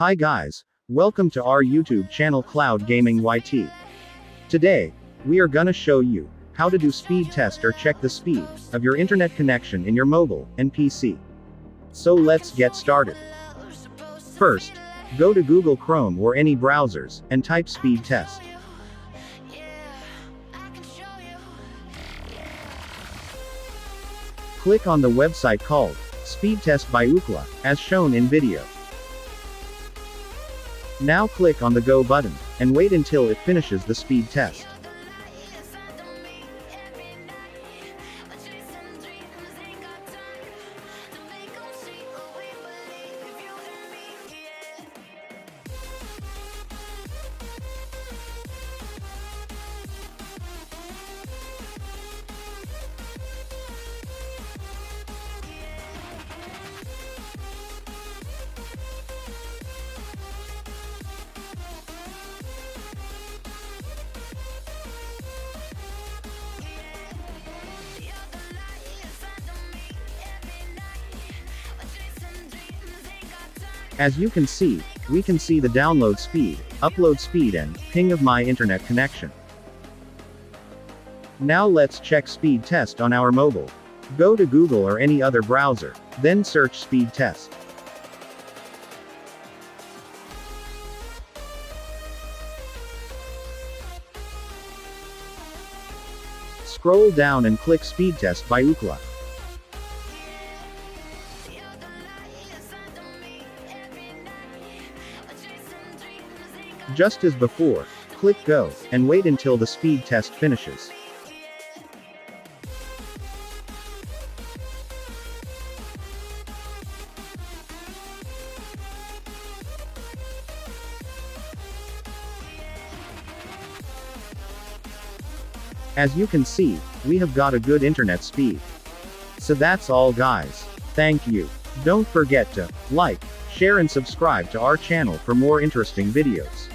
Hi guys, welcome to our YouTube channel Cloud Gaming YT. Today, we are gonna show you how to do speed test or check the speed of your internet connection in your mobile and PC. So let's get started. First, go to Google Chrome or any browsers and type speed test. Click on the website called Speed Test by Ookla, as shown in video. Now click on the Go button, and wait until it finishes the speed test. As you can see, we can see the download speed, upload speed and ping of my internet connection. Now let's check speed test on our mobile. Go to Google or any other browser, then search speed test. Scroll down and click Speed Test by Ookla. Just as before, click Go, and wait until the speed test finishes. As you can see, we have got a good internet speed. So that's all guys. Thank you. Don't forget to like, share and subscribe to our channel for more interesting videos.